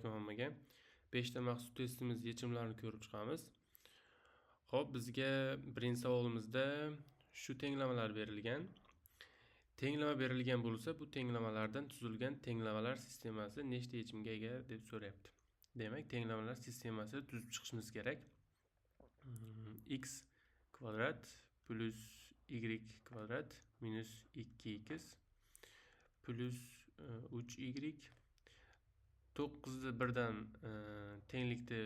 Balkim hammaga. 5 ta maxsus testimiz yechimlarini ko'rib chiqamiz. Xo'p, bizga birinchi savolimizda shu tenglamalar berilgan. Tenglama berilgan bo'lsa, bu tenglamalardan tuzilgan tenglamalar sistemasi nechta yechimga ega deb so'rayapti. Demak, tenglamalar sistemasi tuzib chiqishimiz kerak. X kvadrat plus y kvadrat minus 2x plus 3y 9'ni birdan tenglikni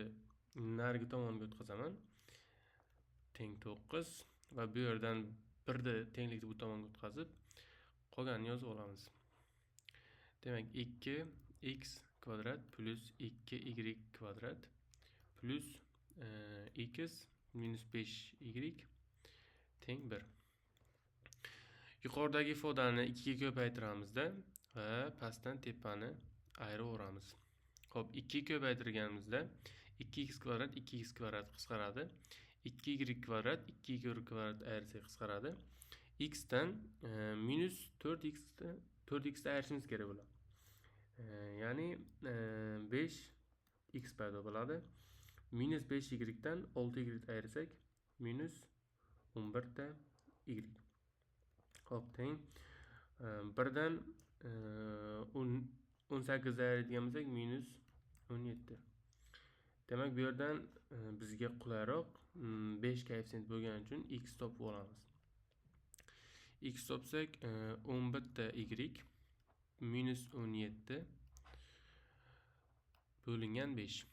narigi tomonga o'tkazaman. Teng 9 va bu yerdan 1ni tenglikni bu tomonga o'tkazib, qolganini yozib olamiz. Demak, 2x kvadrat plus 2y kvadrat plus x minus 5y teng 1. Yuqoridagi ifodani 2 ga ko'paytiramizda va pastdan tepani ayiraveramiz. Xo'p, 2 ko'paytirganimizda 2x kvadrat 2x kvadrat qisqaradi. 2y kvadrat 2y kvadrat ayirsak qisqaradi. X dan minus 4x da ayirishimiz kerak bo'ladi. Ya'ni 5x paydo bo'ladi. Minus 5y dan 6y ayirsak minus 11 da y. Xo'p, teng 1 dan 18 ayiradigan bo'lsak minus 17. Demak, bu yerdan bizga qulayroq 5 koeffitsient bo'lgani uchun x topib olamiz. X topsak 11 da y minus 17 bo'lingan 5.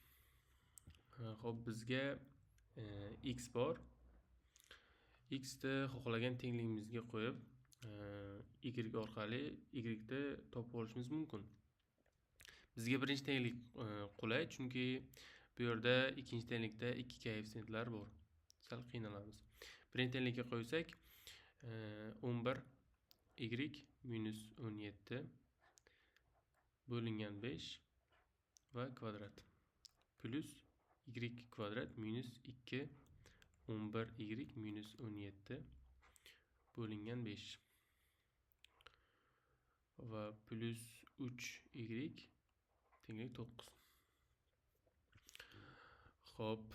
Xo'p, bizga x bor. X ni xohlagan tengligimizga qo'yib, y orqali y ni topib olishimiz mumkin. Bizga birinchi tenglik qulay, chunki bu yerda ikkinchi tenglikda 2 koeffitsiyentlar bor. Sal qiynalamiz. Birinchi tenglikka qo'ysak 11 y minus 17 bo'lingan 5 va kvadrat plus y kvadrat minus 2 11 y minus 17 bo'lingan 5 va plus 3 y tenglik 9. Xo'p,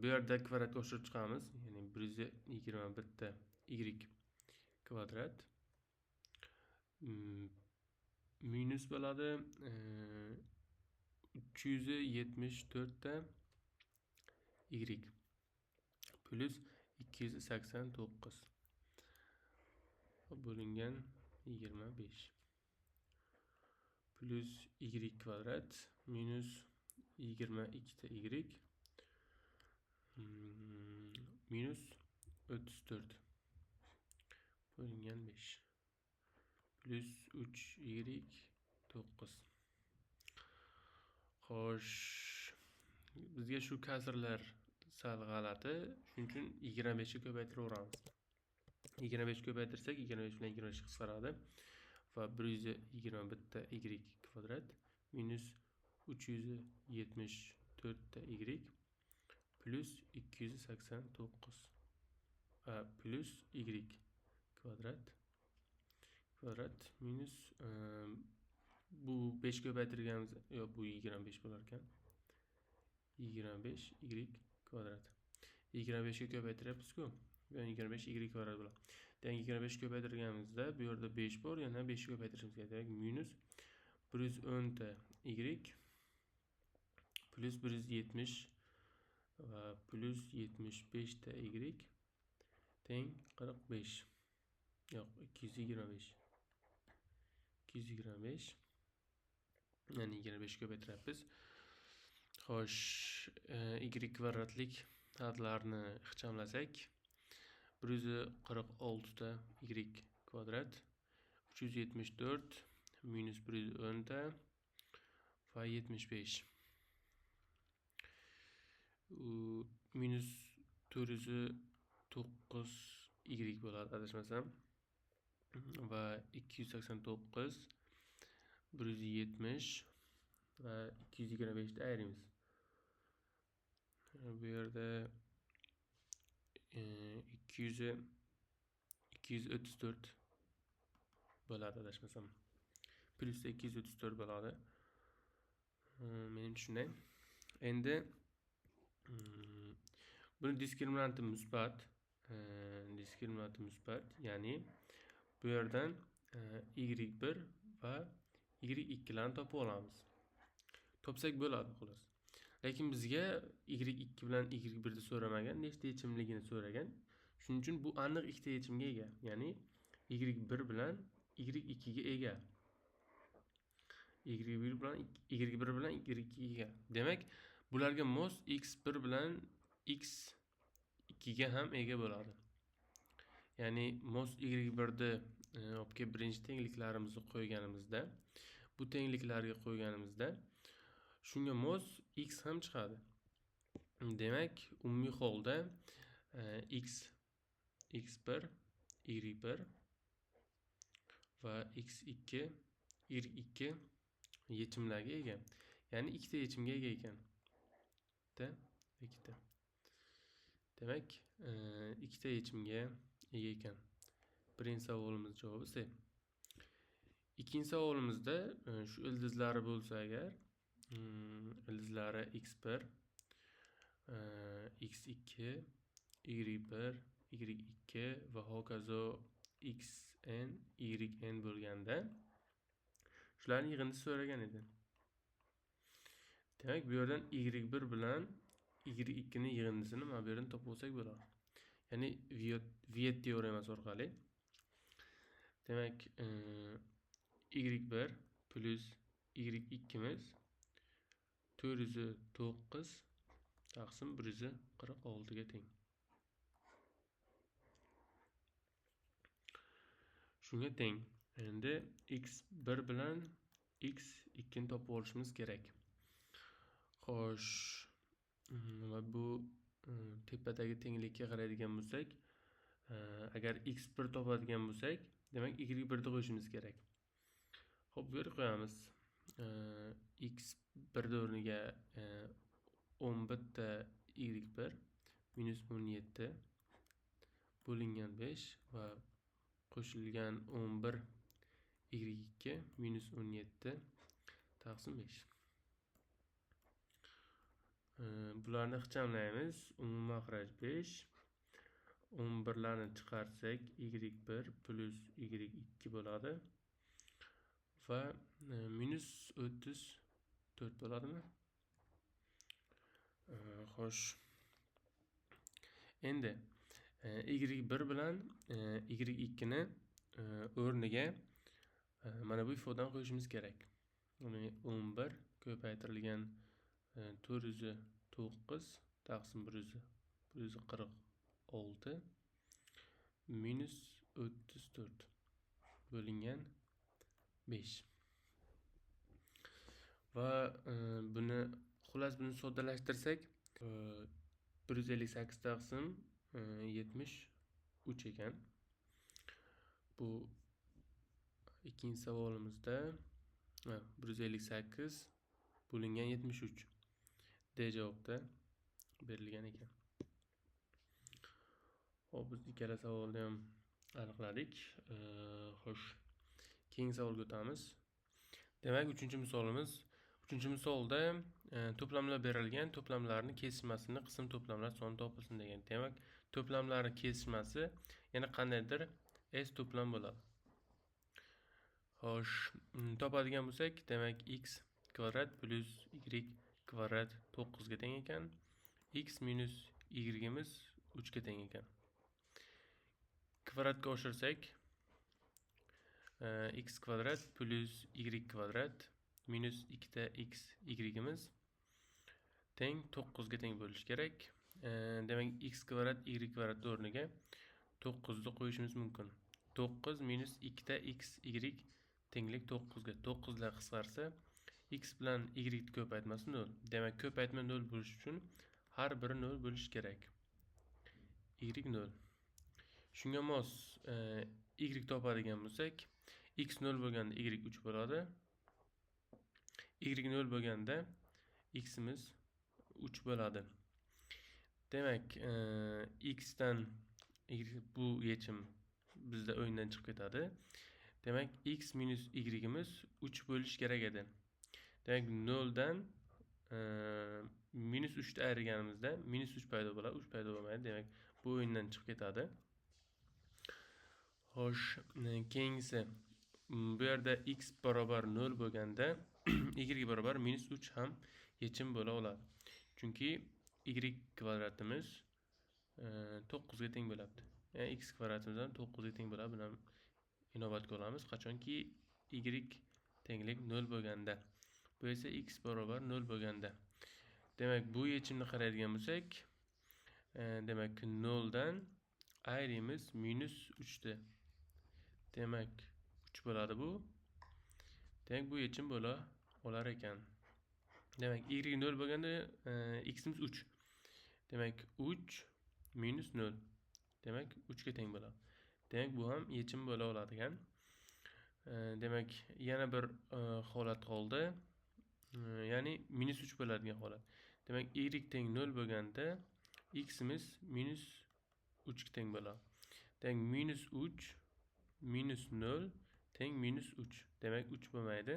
bu yerda kvadratga oshirib chiqamiz, ya'ni 121 ta y kvadrat minus bo'ladi 374 ta y plus 289 bo'lingan 25 plus y kvadrat minus 22 ta y minus 34 bo'lingan 5 plus 3 y 9. Xo'sh, bizga shu kasrlar sal g'alati, shuning uchun 25 ga ko'paytiraveramiz. 25 ko'paytirsak 25 bilan 25 qisqaradi va 121 ta y kvadrat minus 374 ta y plus 289 va plus y kvadrat minus bu 5 ko'paytirganimiz, yo'q, bu 25 bo'lar ekan. 25 y kvadrat. 25 ga ko'paytiryapmiz-ku. Yani 25 y kvadrat bo'ladi. Demak, 25 ko'paytirganimizda bu yerda 5 bor, yana 5 ko'paytirishimiz kerak. Demak, minus 110 ta y plus 170 va plus 75 ta y teng 45. Yo'q, 225. 225. Yani 25 ko'paytiryapmiz. Xo'sh, y kvadratlik hadlarni ixchamlasak 146 ta y kvadrat 374 minus 110 ta va 75 minus 409 y bo'ladi, adashmasam, va 289 170 va 225 ni ayiramiz. Bu yerda 234 bo'ladi, adashmasam. Plus 234 bo'ladi. Shunday. Endi buni diskriminanti musbat. Diskriminanti musbat, ya'ni bu yerdan y1 va y2 larni topib olamiz. Topsak bo'ladi xolos. Lekin bizga y2 bilan y1 ni so'ramagan, nechta yechimligini so'ragan. Shuning uchun bu aniq ikkita yechimga ega. Ya'ni y1 bilan y2 ga ega. y1 bilan y2 ga. Demak, bularga mos x1 bilan x2 ga ham ega bo'ladi. Ya'ni mos y1 ni olib birinchi tengliklarimizni qo'yganimizda, bu tengliklarga qo'yganimizda shunga mos x ham chiqadi. Demak, umumiy holda x1, y1 va x2, y2 yechimlarga ega. Ya'ni ikkita yechimga ega ekan. Ikkita. Demak, ikkita yechimga ega ekan. Birinchi savolimiz javobi C. Ikkinchi savolimizda shu ildizlari bo'lsa agar, ildizlari x1, x2, y1, y2 va hokazo xn, yn bo'lganda shularning yig'indisi so'ragan edi. Demak, bu yerdan y1 bilan y2 ning yig'indisini mana bu yerdan topib olsak bo'ladi. Ya'ni Viet teoremasi orqali. Demak, y1 plus y2 miz 409 taqsim 146 ga teng. Shunga teng. Endi x1 bilan x2 ni topib olishimiz kerak. Xo'sh, va bu tepadagi tenglikka qaraydigan bo'lsak, agar x1 topadigan bo'lsak, demak y1 ni qo'yishimiz kerak. Xo'p, bu yerga qo'yamiz. x1 o'rniga 11 ta y1 minus 17 bo'lingan 5 va qo'shilgan 11 y2 minus 17 taqsim 5. Bularni ixchamlaymiz. Umumiy makhraj 5. 11 larni chiqarsak y1 plus y2 bo'ladi. Va minus 34 bo'ladimi? Xo'sh. Endi y1 bilan y2 ni o'rniga mana bu ifodani qo'yishimiz kerak. Uni 11 ko'paytirilgan 409 taqsim 146 minus 34 bo'lingan 5. Va buni soddalashtirsak 158 taqsim 73 ekan. Bu ikkinchi savolimizda 158 bo'lingan 73 D javobda berilgan ekan. Hop, biz ikkala savolni ham aniqladik. Xo'sh, keyingi savolga o'tamiz. Demak, uchinchi misolimiz. Uchinchi misolda to'plamlar berilgan, to'plamlarning kesishmasini qism to'plamlar soni topilsin degan. Demak, to'plamlarning kesishmasi yana qandaydir S to'plam bo'ladi. Xo'sh, topadigan bo'lsak, demak x kvadrat plus y kvadrat 9 ga teng ekan. X minus y imiz 3 ga teng ekan. Kvadratga oshirsak x kvadrat plus y kvadrat minus 2 x y imiz teng 9 ga teng bo'lishi kerak. Demak, x kvadrat y kvadrat o'rniga 9 ni qo'yishimiz mumkin. 9 minus 2 x y tenglik 9 ga. 9 lar qisqarsa x bilan y ko'paytmasi 0. Demak, ko'paytma 0 bo'lish uchun har biri 0 bo'lishi kerak. Y 0. Shunga mos y topadigan bo'lsak, x 0 bo'lganda y 3 bo'ladi. Y 0 bo'lganda x imiz 3 bo'ladi. Demak, x dan bu yechim bizda o'yindan chiqib ketadi. Demak, x minus y imiz 3 bo'lish kerak edi. Demak, 0 dan minus 3 da ayirganimizda minus 3 paydo bo'ladi, 3 paydo bo'lmaydi. Demak, bu o'yindan chiqib ketadi. Xo'sh, keyingisi bu yerda x barobar 0 bo'lganda y barobar minus 3 ham yechim bo'la oladi. Chunki y kvadratimiz 9 ga teng bo'ladi. Ya'ni x kvadratimizdan 9 ga teng bo'ladi. Buni ham inobatga olamiz. Qachonki y tenglik 0 bo'lganda. Bu esa x barobar 0 bo'lganda. Demak, bu yechimni qaraydigan bo'lsak, demak 0 dan ayrimiz minus 3 da. Demak, 3 bo'ladi bu. Demak, bu yechim bo'la olar ekan. Demak, y 0 bo'lganda x'imiz 3. Demak, 3 minus 0. Demak, 3 ga teng bo'ladi. Demak, bu ham yechim bo'la oladigan. Demak, yana bir holat qoldi. Ya'ni minus 3 bo'ladigan holat. Demak, y teng 0 bo'lganda x'imiz minus 3 ga teng bo'ladi. Demak, minus 3 minus 0 teng minus 3. Demak, 3 bo'lmaydi.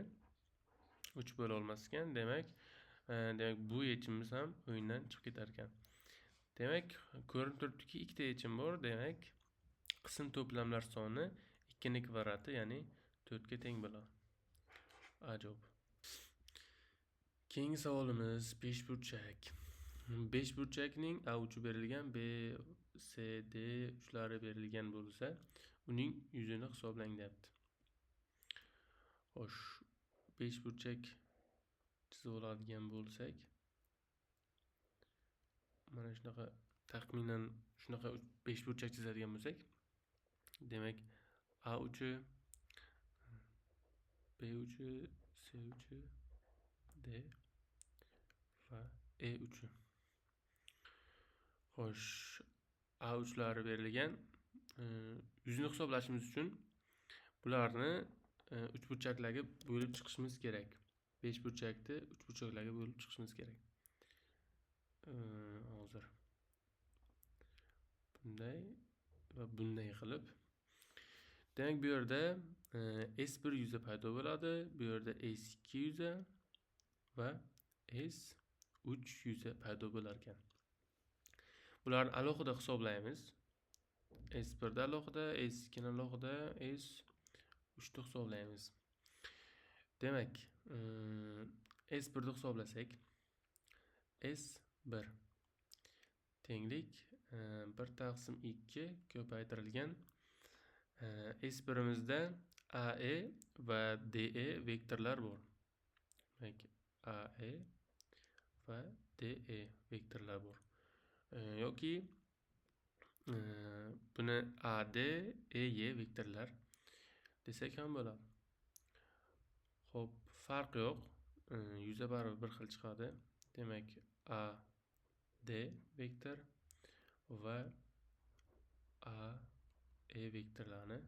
3 bo'la olmas ekan. Demak, bu yechimimiz ham o'yindan chiqib ketar ekan. Demak, ko'rinib turibdiki, ikkita yechim bor. Demak, qism to'plamlar soni 2 ning kvadrati, ya'ni 4 ga teng bo'ladi. Ajoyib. Keyingi savolimiz beshburchak. Beshburchakning A uchi berilgan, B, C, D uchlari berilgan bo'lsa, uning yuzini hisoblang deyapti. Xo'sh, beshburchak chizib oladigan bo'lsak, mana shunaqa taxminan shunaqa beshburchak chizadigan bo'lsak, demak A uchi, B uchi, C uchi, D va E uchi. Xo'sh, A uchlari berilgan. Yuzini hisoblashimiz uchun bularni uchburchaklarga bo'lib chiqishimiz kerak. Beshburchakni uchburchaklarga bo'lib chiqishimiz kerak. Hozir bunday va bunday qilib. Demak, bu yerda S1 yuzi paydo bo'ladi, bu yerda S2 yuzi va S3 yuzi paydo bo'lar ekan. Bularni alohida hisoblaymiz. S1 da alohida, S2 ni alohida, S3 ni hisoblaymiz. Demak, S1 ni hisoblasak, S1 tenglik 1 taqsim 2 ko'paytirilgan S1imizda AE va DE vektorlar bor. Demak, AE va DE vektorlar bor. Yoki buni AD, EY vektorlar desak ham bo'ladi. Xo'p, farq yo'q. Yuzi baribir bir xil chiqadi. Demak, AD vektor va AE vektorlarni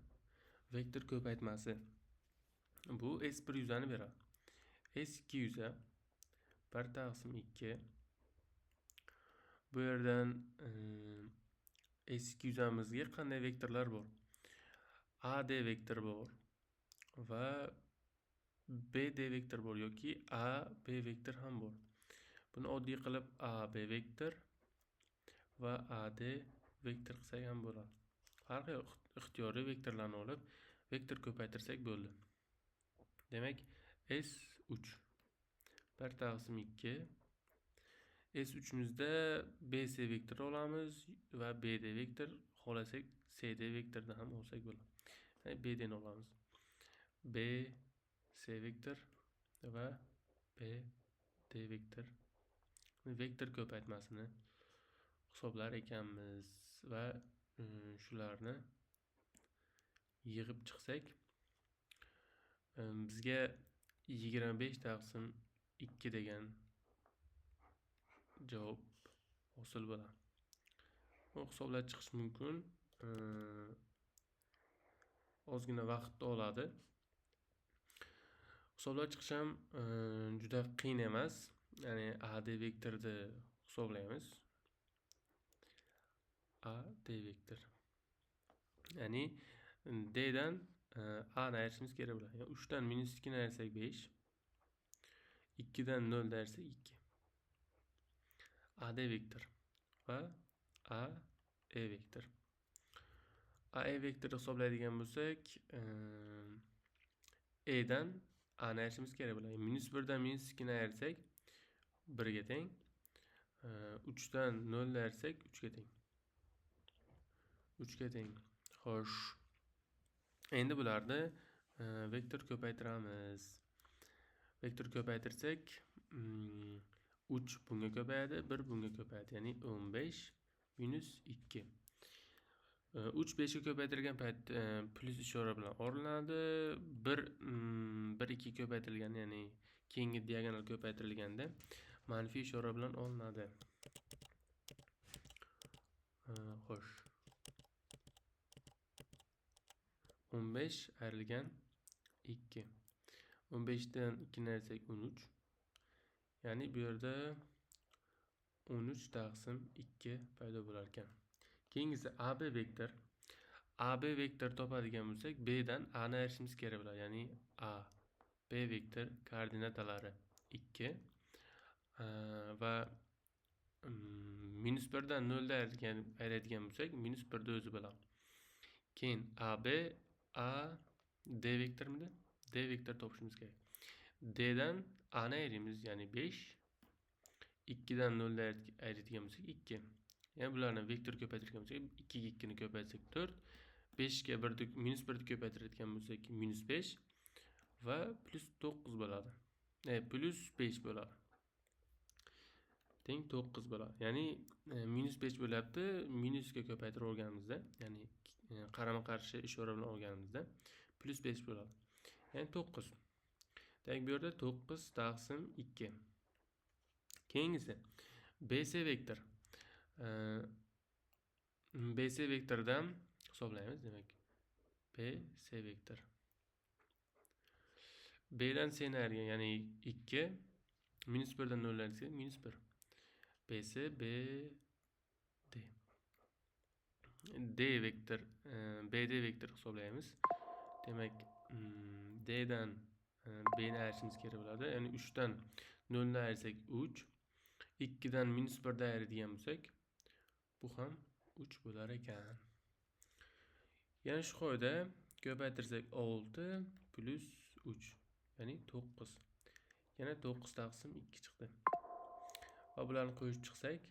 vektor ko'paytmasi. Bu S1 yuzani beradi. S2 yuzi 1 taqsim 2. Bu yerdan S2 yuzamizga qanday vektorlar bor? AD vektor bor va BD vektor bor yoki AB vektor ham bor. Buni oddiy qilib AB vektor va AD vektor qilsak ham bo'ladi. Farqi yo'q. Ixtiyoriy vektorlarni olib vektor ko'paytirsak bo'ldi. Demak, S3 1 taqsim 2. S3imizda BC vektor olamiz va BD vektor, xohlasak CD vektorni ham olsak bo'ladi. Ya'ni BD ni olamiz. BC vektor va BD vektor. Vektor ko'paytmasini hisoblar ekanmiz va shularni yig'ib chiqsak, bizga 25 taqsim 2 degan javob hosil bo'ladi. Bu hisoblab chiqish mumkin. Ozgina vaqt oladi. Hisoblab chiqish ham juda qiyin emas. Ya'ni AD vektorni hisoblaymiz. AD vektor. Ya'ni D dan A ni ayirishimiz kerak bo'ladi. 3 dan minus 2 ni ayirsak 5. 2 dan 0 ni ayirsak 2. AD vektor va AE vektor. AE vektor hisoblaydigan bo'lsak, E'dan A'ni ayirishimiz kerak bo'ladi. -1dan -2ni ayirsak 1 ga teng. 3dan 0 ni ayirsak 3 ga teng. 3 ga teng. Xo'sh. Endi bularni vektor ko'paytiramiz. Vektor ko'paytirsak, 3 bunga ko'payadi, 1 bunga ko'payadi. Ya'ni 15 minus 2. 3 5 ga ko'paytirilgan payt plus ishora bilan o'rinlanadi. 1 2 ko'paytirilgan, ya'ni keyingi diagonal ko'paytirilganda manfiy ishora bilan olinadi. Xo'sh. 15 ayrilgan 2. 15 dan 2 ni ayirsak 13. Ya'ni bu yerda 13 taqsim 2 paydo bo'lar ekan. Keyingisi AB vektor. AB vektor topadigan bo'lsak, B dan A ni ayirishimiz kerak bo'ladi. Ya'ni A, B vektor koordinatalari 2 va -1 dan 0 da ayiradigan bo'lsak, -1 da o'zi bilan. Keyin AB, A, D vektormidi? D vektor topishimiz kerak. D dan A ni ayiramiz, ya'ni 5. 2 dan 0 da ayiradigan bo'lsak 2. Yani bularni vektor ko'paytirgan bo'lsak, 2 ga 2 ni ko'paytsak 4, 5 ga -1 ni ko'paytiradigan bo'lsak -5 va +9 bo'ladi. Plus 5 bo'ladi. Teng 9 bo'ladi. Ya'ni -5 bo'lyapti, minusga ko'paytirib olganimizda, ya'ni qarama-qarshi ishora bilan olganimizda +5 bo'ladi. Ya'ni 9. Demak, bu yerda 9 taqsim 2. Keyingisi BC vektor. BC vektordan hisoblaymiz, demak. BC vektor. B dan C ni ayirgan, ya'ni 2. -1 dan 0 ayirsak -1. BC, BD. D vektor, BD vektor hisoblaymiz. Demak, D dan B ni ayirishimiz kerak bo'ladi. Ya'ni 3 dan 0 ni ayirsak 3. 2 dan -1 da ayiradigan bo'lsak, bu ham 3 bo'lar ekan. Ya'ni shu qoida ko'paytirsak 6 plus 3, ya'ni 9. Yana 9 taqsim 2 chiqdi. Va bularni qo'yib chiqsak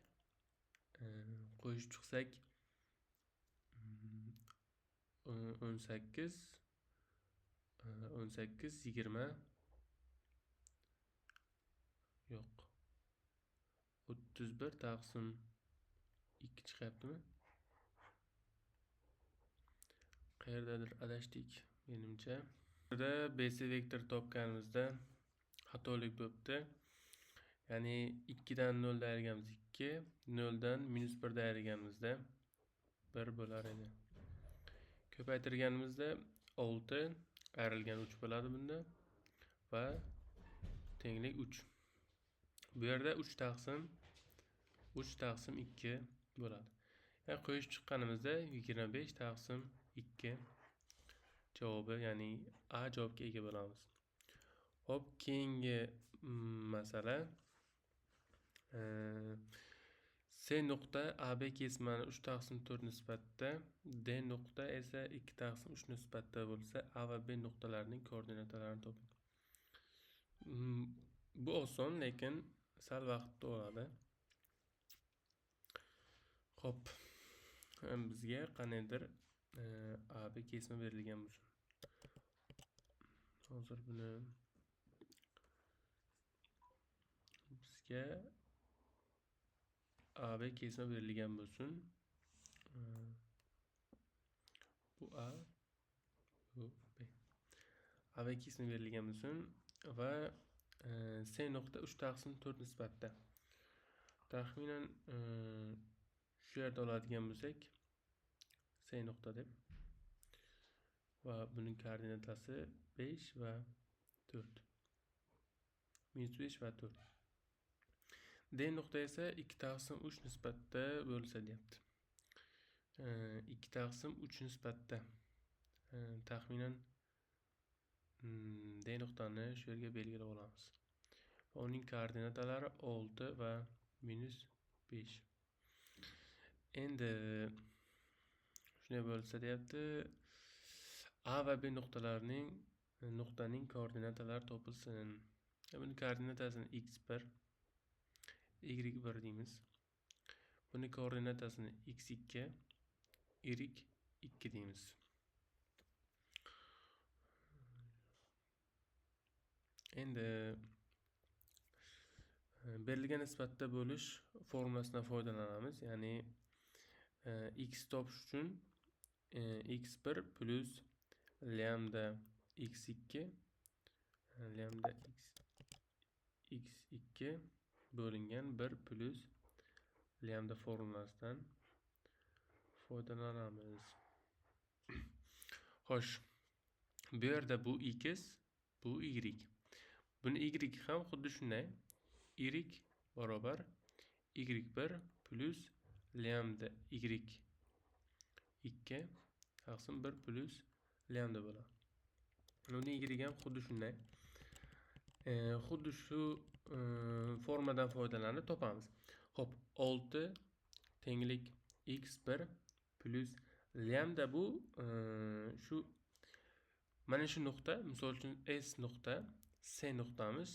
18 20 yo'q. 31 taqsim 2 chiqyaptimi? Qayerdadir adashdik menimcha. Burada BC vektor topganimizda xatolik bo'libdi. Ya'ni 2 dan 0 da ayirganmiz 2, 0 dan -1 da ayirganimizda 1 bo'lar edi. Ko'paytirganimizda 6, ayrilgan 3 bo'ladi bunda va tenglik 3. Bu yerda 3 taqsim 2 bo'ladi. Yani qo'yib chiqqanimizda 25 taqsim 2 javobi, ya'ni A javobga ega bo'lamiz. Hop, keyingi masala. C nuqta AB kesmani 3 taqsim 4 nisbatda, D nuqta esa 2 taqsim 3 nisbatda bo'lsa, A va B nuqtalarining koordinatalarini toping. Bu oson, lekin sal vaqtni oladi. Hop, bizga qanaydir AB kesma berilgan bo'lsin. Hozir buni bizga AB kesma berilgan bo'lsin. Bu A, bu B. AB kesma berilgan bo'lsin va C nuqta 3 taqsim 4 nisbatda. Taxminan shu yerda oladigan bo'lsak, C nuqta deb. Va buning koordinatasi 5 va 4. -5 va 4. D nuqta esa 2 taqsim 3 nisbatda bo'lsa deyapti. 2 taqsim 3 nisbatda. Taxminan D nuqtani shu yerga belgilab olamiz. Va uning koordinatalari 6 va -4. 5. Endi shunday bo'lsa deyapti. A va B nuqtaning koordinatalari topilsin. Buni koordinatasini x1, y1 deymiz. Buni koordinatasini x2, y2 deymiz. Endi berilgan nisbatda bo'lish formulasidan foydalanamiz. Ya'ni x topish uchun x1 plus lambda x2 lambda x2 bo'lingan 1 plus lambda formulasidan foydalanamiz. Xo'sh, bu yerda bu x, bu y. Buni y ham xuddi shunday. Y barobar y1 plus lambda y2 taqsim 1 plus lambda bo'ladi. Buni y ham xuddi shunday. Xuddi shu formadan foydalanib topamiz. Xo'p, 6 tenglik x1 plus lambda bu shu mana shu nuqta, misol uchun S nuqta, S nuqtamiz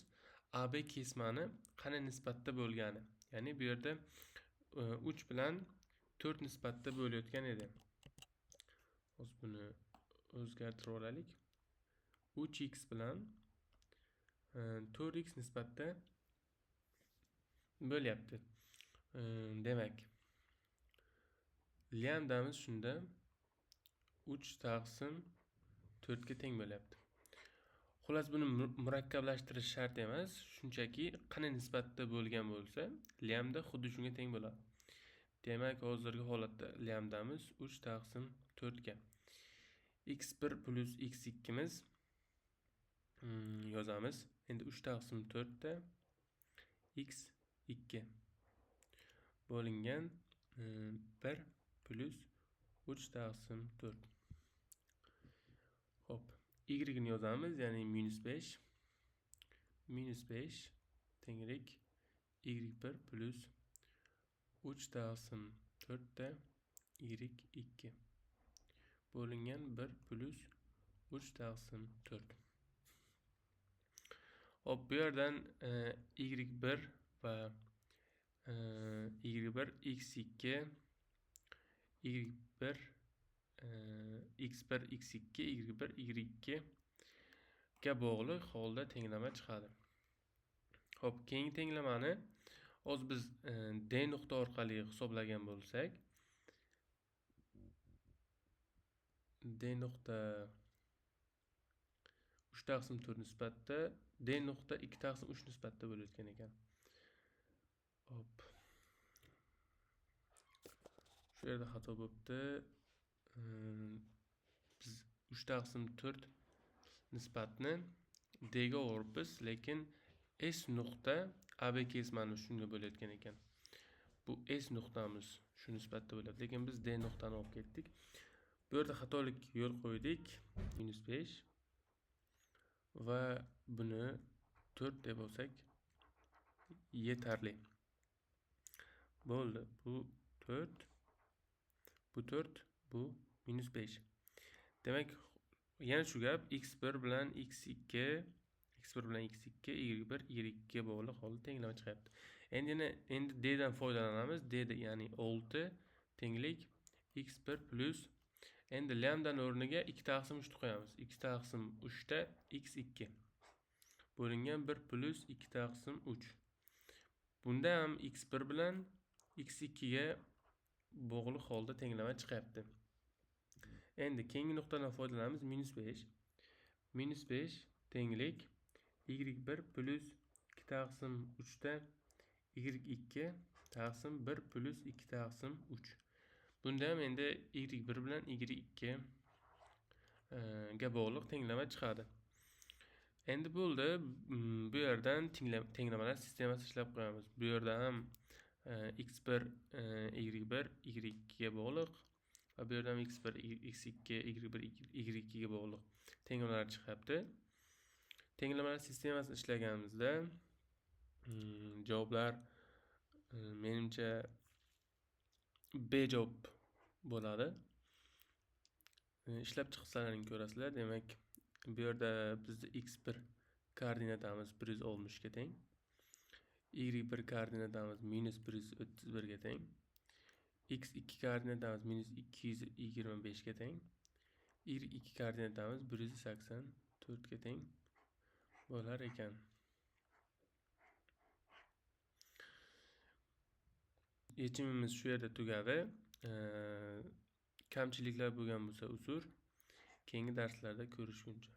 AB kesmani qanday nisbatda bo'lgani. Ya'ni bu yerda 3 bilan 4 nisbatda bo'layotgan edi. Hozir buni o'zgartirib olaylik. 3x bilan 4x nisbatda bo'lyapti. Demak, lambdamiz shunda 3 taqsim 4 ga teng bo'lyapti. Xullas, buni murakkablashtirish shart emas, shunchaki qanday nisbatda bo'lgan bo'lsa, lambda xuddi shunga teng bo'ladi. Demak, hozirgi holatda lambdamiz 3 taqsim 4 ga. x1 plus x2 miz yozamiz. Endi 3 taqsim 4 da x2 bo'lingan 1 plus 3 taqsim 4. Hop, y ni yozamiz, ya'ni -5. -5 tenglik y1 plus 3 taqsim 4 da y2 bo'lingan 1 plus 3 taqsim 4. Hop, bu yerdan y1 va y1 x2 y1 x1 x2 y1 y2 ga bog'liq holda tenglama chiqadi. Hop, keyingi tenglamani hozir biz D nuqta orqali hisoblagan bo'lsak, D nuqta 3 taqsim 4 nisbatda, D nuqta 2 taqsim 3 nisbatda bo'layotgan ekan. Hop. Shu yerda xato bo'libdi. Biz 3 taqsim 4 nisbatni D ga o'ribmiz, lekin S nuqta AB kesmani shunga bo'layotgan ekan. Bu S nuqtamiz shu nisbatda bo'ladi, lekin biz D nuqtani olib ketdik. Bu yerda xatolik yo'l qo'ydik. -5 va buni 4 deb olsak yetarli. Bo'ldi. Bu 4, bu 4, bu -5. Demak, yana shu gap x1 bilan x2, x1 bilan x2, y1 y2 ga bog'liq holda tenglama chiqyapti. Endi D dan foydalanamiz. D ya'ni 6 tenglik x1 plus endi lambdan o'rniga 2 taqsim 3 qo'yamiz. 2 taqsim 3 da x2 bo'lingan 1 plus 2 taqsim 3. Bunda ham x1 bilan x2 ga bog'liq holda tenglama chiqyapti. Endi keyingi nuqtadan foydalanamiz. -5 tenglik y1 plus 2 taqsim 3 da y2 taqsim 1 plus 2 taqsim 3. Bunda ham endi y1 bilan y2 ga bog'liq tenglama chiqadi. Endi bo'ldi. Bu yerdan tenglamalar sistemasi ishlab qo'yamiz. Bu yerda ham x1 y1 y2 ga bog'liq va bu yerda ham x1 x2 y1 y2 ga bog'liq tenglamalar chiqyapti. Tenglamalar sistemasini ishlaganimizda javoblar menimcha B javob bo'ladi. Ishlab chiqsalarini ko'rasizlar. Demak, bu yerda bizda x1 koordinatamiz 160 ga teng. y1 koordinatamiz -131 ga teng. x2 koordinatamiz -225 ga teng. y2 koordinatamiz 184 ga teng bo'lar ekan. Yechimimiz shu yerda tugadi. Kamchiliklar bo'lgan bo'lsa uzr. Keyingi darslarda ko'rishguncha.